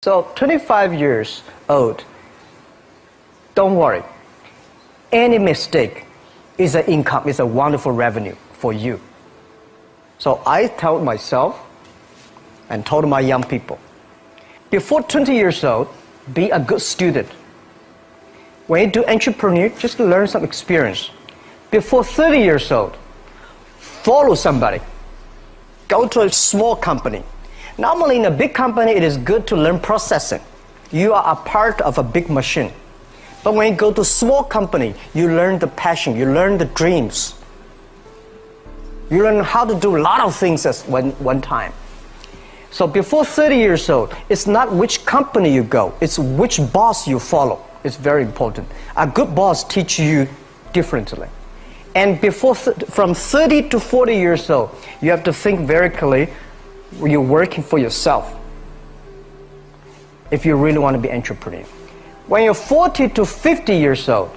So 25 years old, don't worry. Any mistake is an income, is a wonderful revenue for you. So I told myself and told my young people, before 20 years old, be a good student. When you do entrepreneur, just learn some experience. Before 30 years old, follow somebody. Go to a small company. Normally in a big company, it is good to learn processing. You are a part of a big machine. But when you go to a small company, you learn the passion, you learn the dreams. You learn how to do a lot of things at one time. So before 30 years old, it's not which company you go, it's which boss you follow. It's very important. A good boss teaches you differently. And from 30 to 40 years old, you have to think very clearly, you're working for yourself if you really want to be an entrepreneur. When you're 40 to 50 years old,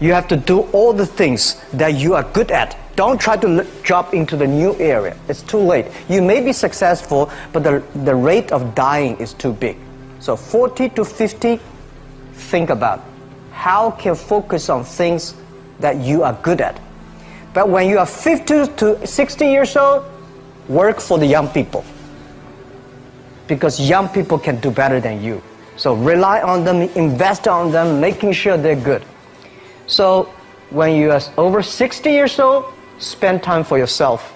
you have to do all the things that you are good at. Don't try to jump into the new area. It's too late. You may be successful, but the rate of dying is too big. So 40 to 50, think about how can you focus on things that you are good at. But when you are 50 to 60 years old, work for the young people, because young people can do better than you. So rely on them, invest on them, making sure they're good. So when you are over 60 years old, spend time for yourself.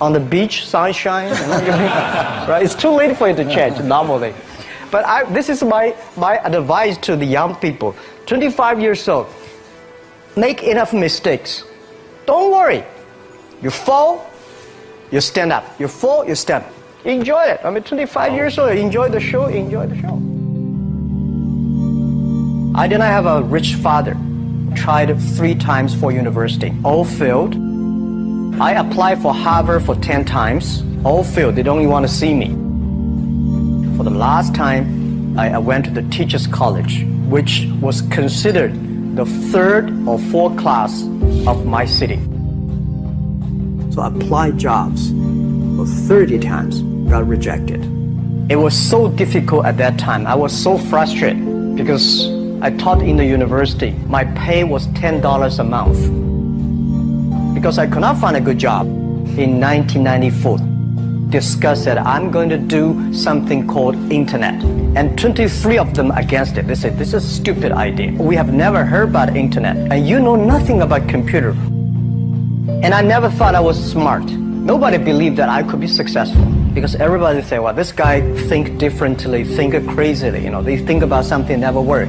On the beach, sunshine, right? It's too late for you to change normally. But this is my advice to the young people. 25 years old, make enough mistakes. Don't worry. You fall, you stand up. You fall, you stand up. Enjoy it. I mean, 25 years old, enjoy the show, enjoy the show. I did not have a rich father. Tried 3 times for university. All failed. I applied for Harvard for 10 times. All failed. They don't even want to see me. For the last time, I went to the teacher's college, which was considered the 3rd or 4th class of my city. So I applied jobs for 30 times, got rejected. It was so difficult at that time. I was so frustrated because I taught in the university. My pay was $10 a month because I could not find a good job. In 1994, discussed that I'm going to do something called internet. And 23 of them against it. They said, this is a stupid idea. We have never heard about internet. And you know nothing about computer. And I never thought I was smart. Nobody believed that I could be successful. Because everybody say, well, this guy think differently, think crazily. You know, they think about something never work.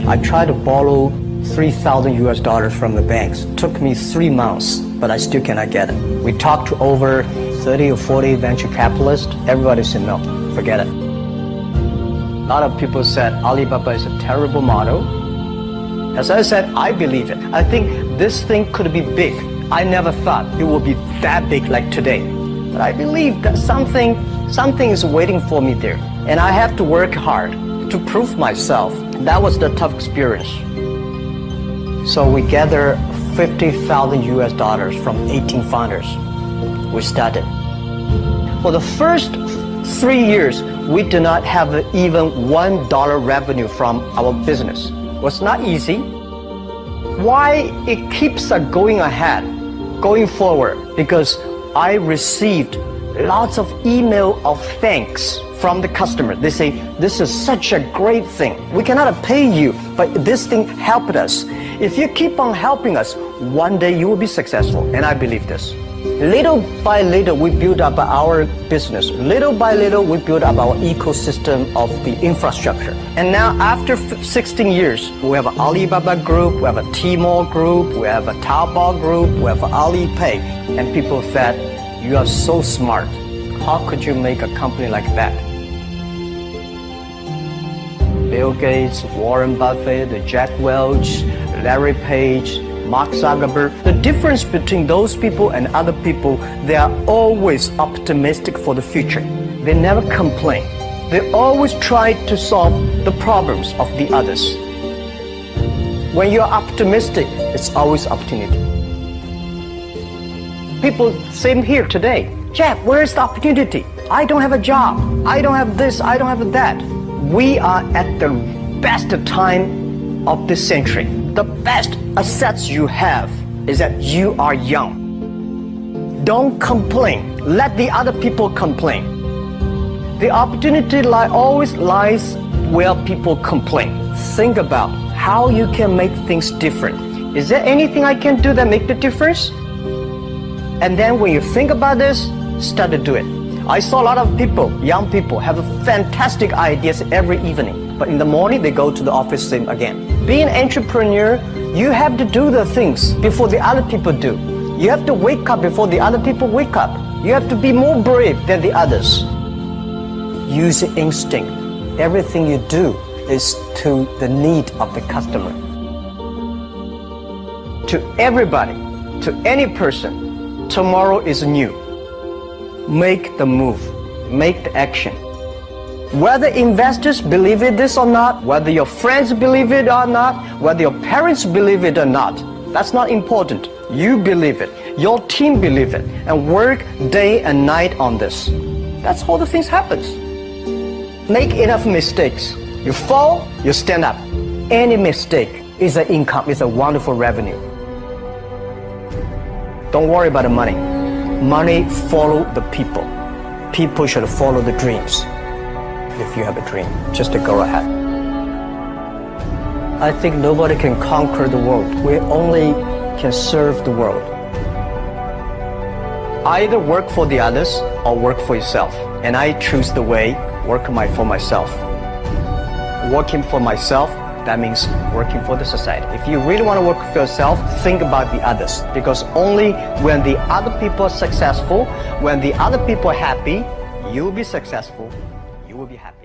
I tried to borrow $3,000 from the banks. Took me 3 months, but I still cannot get it. We talked to over 30 or 40 venture capitalists. Everybody said, no, forget it. A lot of people said Alibaba is a terrible model. As I said, I believe it. I think this thing could be big. I never thought it would be that big like today. But I believe that something is waiting for me there. And I have to work hard to prove myself. That was the tough experience. So we gathered $50,000 from 18 founders. We started. For the first 3 years, we did not have even $1 revenue from our business. It was not easy. Why it keeps going ahead, going forward? Because I received lots of email of thanks from the customer. They say, this is such a great thing. We cannot pay you, but this thing helped us. If you keep on helping us, one day you will be successful. And I believe this. Little by little, we build up our business. Little by little, we build up our ecosystem of the infrastructure. And now, after 16 years, we have an Alibaba group, we have a Tmall group, we have a Taobao group, we have Alipay. And people said, you are so smart. How could you make a company like that? Bill Gates, Warren Buffett, Jack Welch, Larry Page, Mark Zuckerberg. The difference between those people and other people, they are always optimistic for the future. They never complain. They always try to solve the problems of the others. When you're optimistic, it's always opportunity. People, same here today. Jack, where's the opportunity? I don't have a job. I don't have this. I don't have that. We are at the best time of this century. The best assets you have is that you are young. Don't complain. Let the other people complain. The opportunity always lies where people complain. Think about how you can make things different. Is there anything I can do that make the difference? And then when you think about this, start to do it. I saw a lot of people, young people, have fantastic ideas every evening. But in the morning, they go to the office same again. Being an entrepreneur, you have to do the things before the other people do. You have to wake up before the other people wake up. You have to be more brave than the others. Use instinct. Everything you do is to the need of the customer. To everybody, to any person, tomorrow is new. Make the move. Make the action. Whether investors believe in this or not, whether your friends believe it or not, whether your parents believe it or not, that's not important. You believe it. Your team believe it. And work day and night on this. That's how the things happens. Make enough mistakes. You fall, you stand up. Any mistake is an income, is a wonderful revenue. Don't worry about the money. Money follow the people. People should follow the dreams. If you have a dream, just to go ahead. I think nobody can conquer the world. We only can serve the world. Either work for the others or work for yourself. And I choose the way, work for myself. Working for myself, that means working for the society. If you really want to work for yourself, think about the others. Because only when the other people are successful, when the other people are happy, you will be successful, you will be happy.